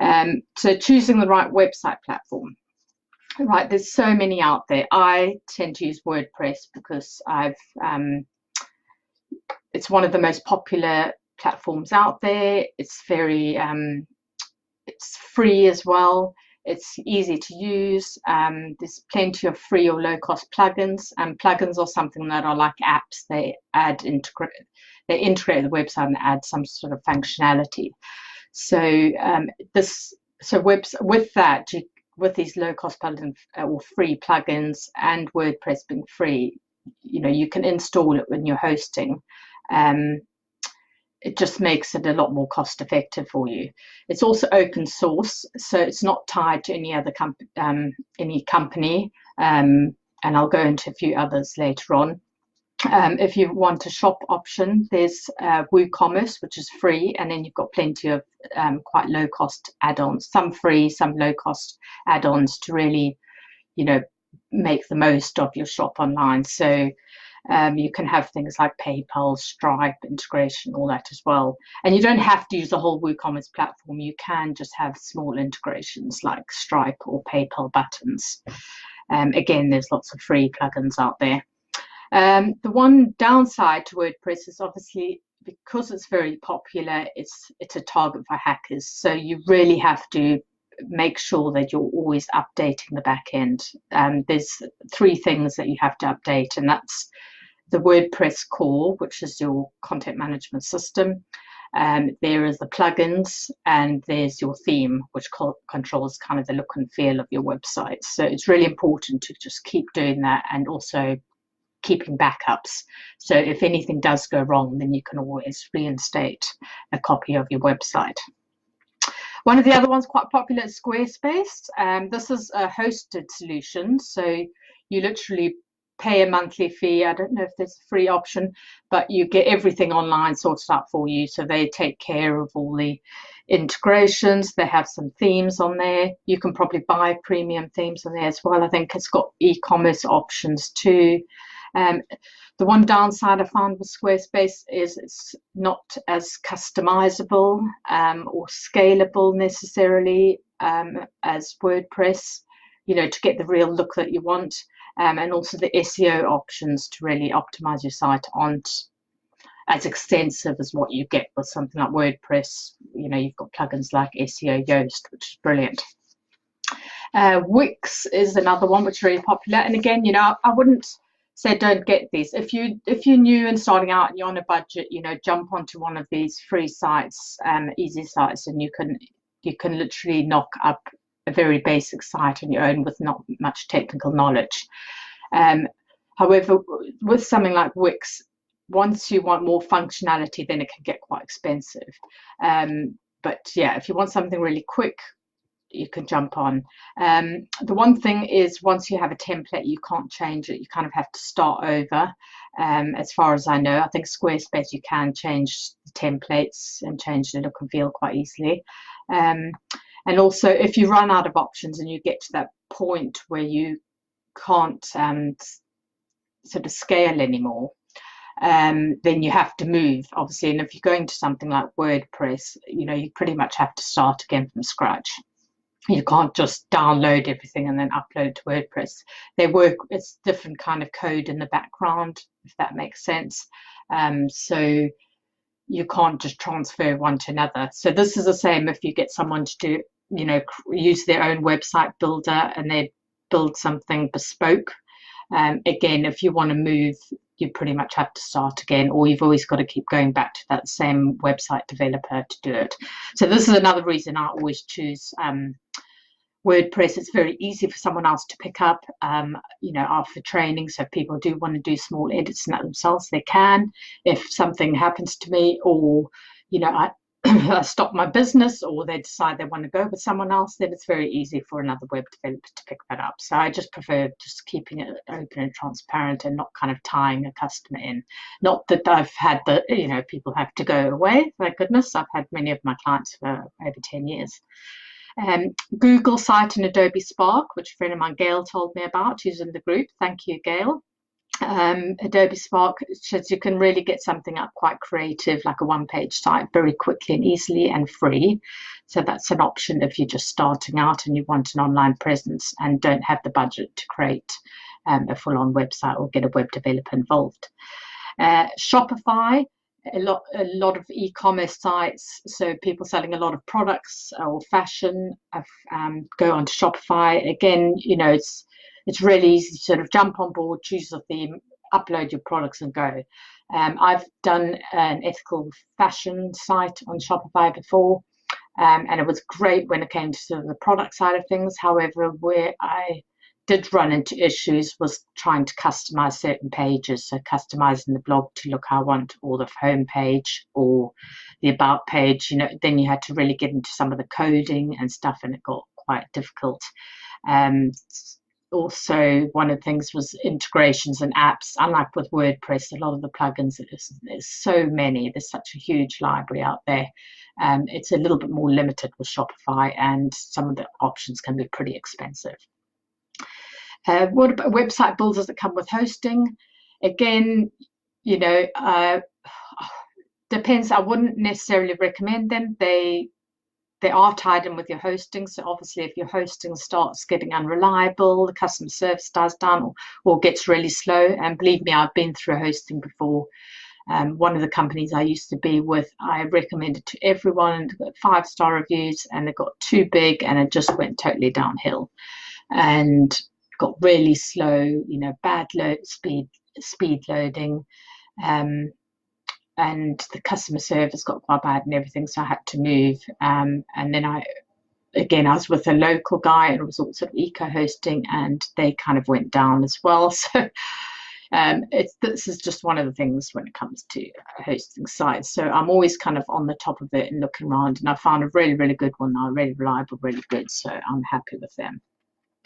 So choosing the right website platform. Right, there's so many out there. I tend to use WordPress because it's one of the most popular platforms out there. It's very it's free as well. It's easy to use. There's plenty of free or low-cost plugins, and plugins are something that are like apps. They integrate the website and add some sort of functionality. So with these low-cost plugins or free plugins and WordPress being free, you can install it when you're hosting. It just makes it a lot more cost effective for you. It's also open source, so it's not tied to any other company, and I'll go into a few others later on. If you want a shop option, there's WooCommerce, which is free, and then you've got plenty of quite low cost add-ons, some free, some low cost add-ons to really, make the most of your shop online. So you can have things like PayPal, Stripe integration, all that as well. And you don't have to use the whole WooCommerce platform. You can just have small integrations like Stripe or PayPal buttons. Again, there's lots of free plugins out there. The one downside to WordPress is obviously because it's very popular, it's a target for hackers. So you really have to make sure that you're always updating the back end. There's 3 things that you have to update, and that's the WordPress core, which is your content management system. There is the plugins, and there's your theme, which controls kind of the look and feel of your website. So it's really important to just keep doing that, and also keeping backups. So if anything does go wrong, then you can always reinstate a copy of your website. One of the other ones quite popular is Squarespace. This is a hosted solution. So you literally pay a monthly fee. I don't know if there's a free option, but you get everything online sorted out for you. So they take care of all the integrations. They have some themes on there. You can probably buy premium themes on there as well. I think it's got e-commerce options too. The one downside I found with Squarespace is it's not as customizable or scalable necessarily as WordPress, to get the real look that you want. And also the SEO options to really optimize your site aren't as extensive as what you get with something like WordPress. You've got plugins like SEO Yoast, which is brilliant. Wix is another one which is really popular. And again, I wouldn't say don't get these. If you're new and starting out and you're on a budget, jump onto one of these free sites, easy sites, and you can literally knock up a very basic site on your own with not much technical knowledge. However, with something like Wix, once you want more functionality, then it can get quite expensive. But yeah, if you want something really quick, you can jump on. The one thing is, once you have a template, you can't change it. You kind of have to start over. As far as I know, I think Squarespace, you can change the templates and change the look and feel quite easily. And also, if you run out of options and you get to that point where you can't sort of scale anymore, then you have to move, obviously. And if you're going to something like WordPress, you pretty much have to start again from scratch. You can't just download everything and then upload to WordPress. It's different kind of code in the background, if that makes sense. So you can't just transfer one to another. So this is the same if you get someone to do, use their own website builder and they build something bespoke. Again, if you want to move, you pretty much have to start again, or you've always got to keep going back to that same website developer to do it. So this is another reason I always choose WordPress. It's very easy for someone else to pick up, after training. So if people do want to do small edits in that themselves, they can. If something happens to me, or I stop my business, or they decide they want to go with someone else, then it's very easy for another web developer to pick that up. So I just prefer just keeping it open and transparent and not kind of tying a customer in. Not that I've had people have to go away, thank goodness. I've had many of my clients for over 10 years. Google Site and Adobe Spark, which a friend of mine, Gail, told me about. She's in the group. Thank you, Gail. Adobe Spark says you can really get something up quite creative, like a one-page site, very quickly and easily and free. So that's an option if you're just starting out and you want an online presence and don't have the budget to create a full-on website or get a web developer involved. Shopify, a lot of e-commerce sites, so people selling a lot of products or fashion go onto Shopify. Again, it's really easy to sort of jump on board, choose a theme, upload your products and go. I've done an ethical fashion site on Shopify before, and it was great when it came to sort of the product side of things. However, where I did run into issues was trying to customize certain pages, so customizing the blog to look how I want, or the home page or the about page. Then you had to really get into some of the coding and stuff, and it got quite difficult. Also, one of the things was integrations and apps. Unlike with WordPress, a lot of the plugins, there's so many, there's such a huge library out there. It's a little bit more limited with Shopify, and some of the options can be pretty expensive. What about website builders that come with hosting? Again, depends. I wouldn't necessarily recommend them. They are tied in with your hosting. So obviously, if your hosting starts getting unreliable, the customer service dies down or gets really slow. And believe me, I've been through hosting before. One of the companies I used to be with, I recommended to everyone, got 5-star reviews, and it got too big and it just went totally downhill. And got really slow, bad speed loading, and the customer service got quite bad and everything, so I had to move. And then I was with a local guy, and it was all sort of eco-hosting, and they kind of went down as well. So this is just one of the things when it comes to hosting sites. So I'm always kind of on the top of it and looking around, and I found a really, really good one now, really reliable, really good. So I'm happy with them.